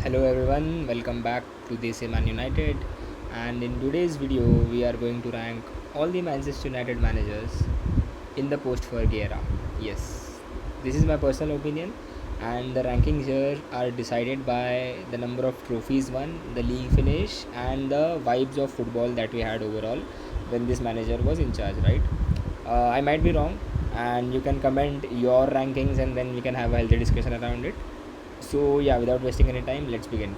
Hello everyone, welcome back to this Man United, and in today's video we are going to rank all the Manchester United managers in the post-Fergie era. Yes, this is my personal opinion, and the rankings here are decided by the number of trophies won, the league finish, and the vibes of football that we had overall when this manager was in charge, right? I might be wrong, and you can comment your rankings and then we can have a healthy discussion around it. So, yeah, without wasting any time, let's begin.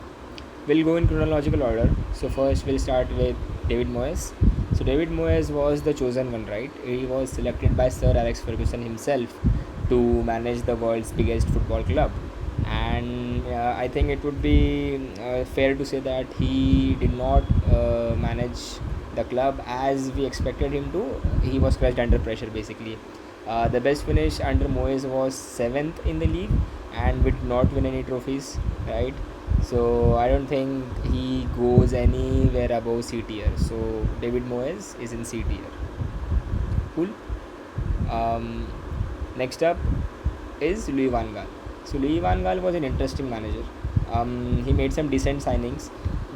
We'll go in chronological order. So, first, we'll start with David Moyes. So, David Moyes was the chosen one, right? He was selected by Sir Alex Ferguson himself to manage the world's biggest football club. And I think it would be fair to say that he did not manage the club as we expected him to. He was crushed under pressure, basically. The best finish under Moyes was 7th in the league, and we did not win any trophies, right? So I don't think he goes anywhere above C tier. So David Moyes is in C tier. Cool. Um, Next up is Louis Van Gaal. So Louis Van Gaal was an interesting manager. He made some decent signings.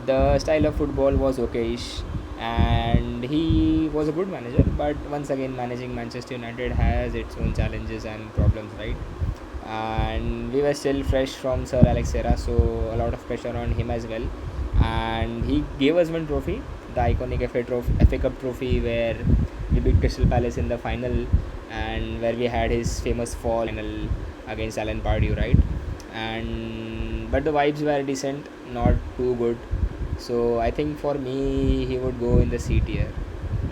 The style of football was okayish, and he was a good manager. But once again, managing Manchester United has its own challenges and problems, right? And we were still fresh from Sir Alex era, so a lot of pressure on him as well. And he gave us one trophy, the iconic FA Cup trophy, where we beat Crystal Palace in the final, and where we had his famous fall final against Alan Pardew, right? And but the vibes were decent, not too good. So I think for me, he would go in the C tier,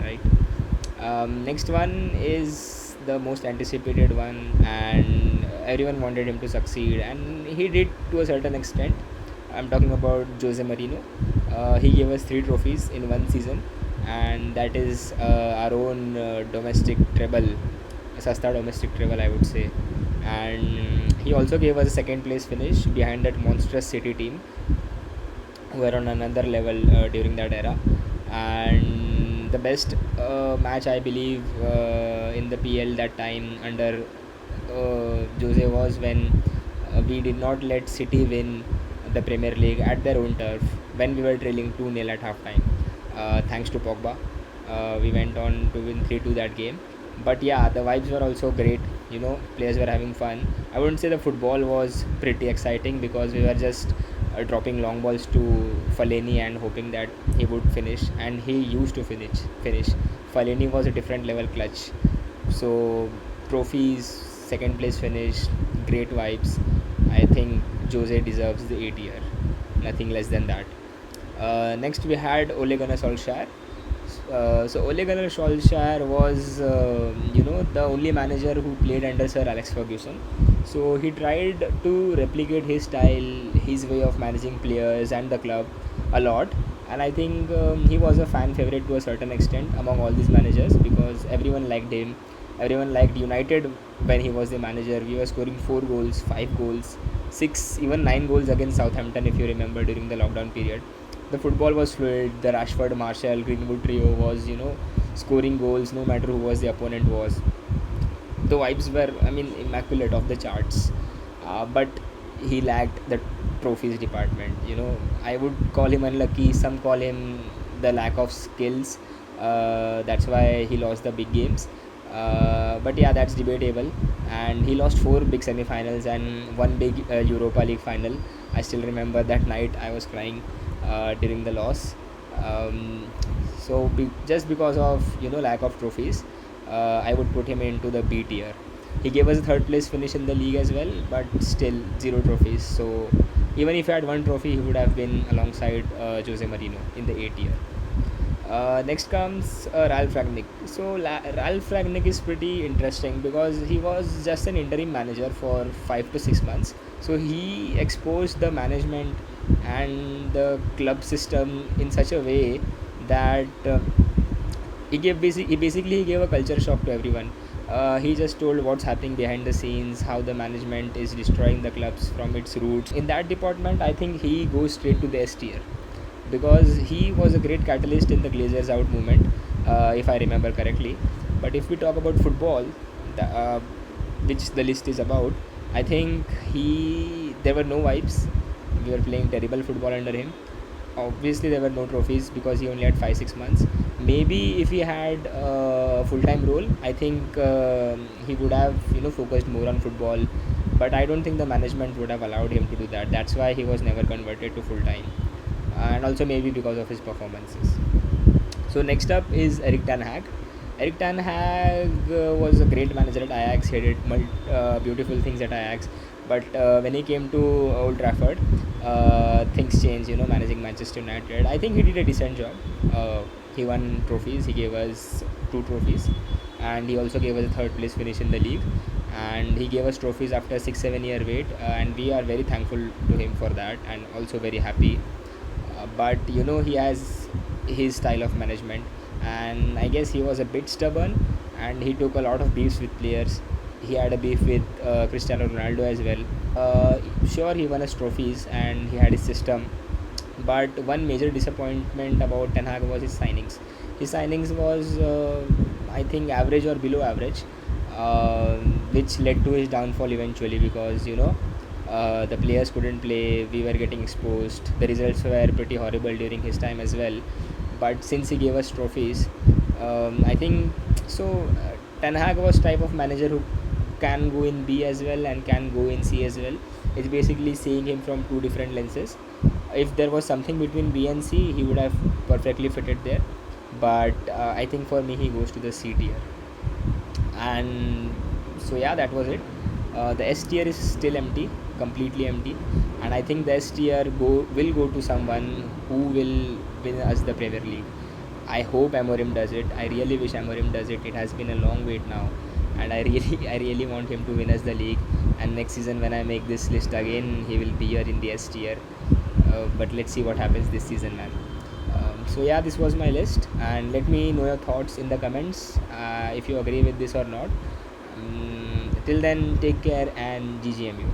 right? Next one is the most anticipated one, and everyone wanted him to succeed, and he did to a certain extent. I'm talking about Jose Mourinho. He gave us 3 trophies in one season, and that is our own domestic treble, Sasta domestic treble, I would say. And he also gave us a second place finish behind that monstrous City team, who were on another level during that era. And the best match, I believe, in the PL that time under Jose was when we did not let City win the Premier League at their own turf when we were trailing 2-0 at halftime. Thanks to Pogba, we went on to win 3-2 that game. But yeah, the vibes were also great. Players were having fun. I wouldn't say the football was pretty exciting because we were just dropping long balls to Fellaini and hoping that he would finish, and he used to finish. Fellaini was a different level clutch. So trophies, second place finish, great vibes. I think Jose deserves the A tier, nothing less than that. Next we had Ole Gunnar Solskjær. So Ole Gunnar Solskjær was, the only manager who played under Sir Alex Ferguson. So he tried to replicate his style, his way of managing players and the club a lot. And I think he was a fan favorite to a certain extent among all these managers because everyone liked him. Everyone liked United when he was the manager. We were scoring 4 goals, 5 goals, 6, even 9 goals against Southampton, if you remember, during the lockdown period. The football was fluid. The Rashford, Martial, Greenwood trio was, scoring goals no matter who was the opponent was. The vibes were, immaculate, off the charts. But he lacked the trophies department. I would call him unlucky. Some call him the lack of skills. That's why he lost the big games. But yeah, that's debatable. And he lost 4 big semi-finals and one big Europa League final. I still remember that night. I was crying during the loss. Just because of lack of trophies, I would put him into the B tier. He gave us a third place finish in the league as well, but still 0 trophies. So even if he had one trophy, he would have been alongside Jose Mourinho in the A tier. Next comes Ralf Rangnick. So Ralf Rangnick is pretty interesting because he was just an interim manager for 5 to 6 months. So he exposed the management and the club system in such a way that he gave a culture shock to everyone. He just told what's happening behind the scenes, how the management is destroying the clubs from its roots. In that department, I think he goes straight to the S tier because he was a great catalyst in the Glazers out movement, if I remember correctly. But if we talk about football, which the list is about, I think there were no vibes. We were playing terrible football under him. Obviously, there were no trophies because he only had 5-6 months. Maybe if he had a full-time role, I think he would have focused more on football. But I don't think the management would have allowed him to do that. That's why he was never converted to full-time, and also maybe because of his performances. So next up is Erik ten Hag. Erik ten Hag was a great manager at Ajax. He did beautiful things at Ajax, but when he came to Old Trafford, things changed. Managing Manchester United, I think he did a decent job. He won trophies. He gave us 2 trophies, and he also gave us a third place finish in the league. And he gave us trophies after 6-7 year wait, and we are very thankful to him for that, and also very happy. But he has his style of management, and I guess he was a bit stubborn, and he took a lot of beefs with players. He had a beef with Cristiano Ronaldo as well. Sure, he won us trophies and he had his system, but one major disappointment about Ten Hag was his signings. His signings was, I think, average or below average, uh, which led to his downfall eventually, because the players couldn't play. We were getting exposed. The results were pretty horrible during his time as well. But since he gave us trophies, I think so. Ten Hag was type of manager who can go in B as well and can go in C as well. It's basically seeing him from two different lenses. If there was something between B and C, he would have perfectly fitted there. But I think for me, he goes to the C tier. And so yeah, that was it. The S tier is still empty, completely empty, and I think the S tier will go to someone who will win us the Premier League. I hope Amorim does it. I really wish Amorim does it. It has been a long wait now, and I really want him to win us the league. And next season, when I make this list again, he will be here in the S tier. But let's see what happens this season, man. So yeah, this was my list, and let me know your thoughts in the comments, if you agree with this or not. Till then, take care and GGMU.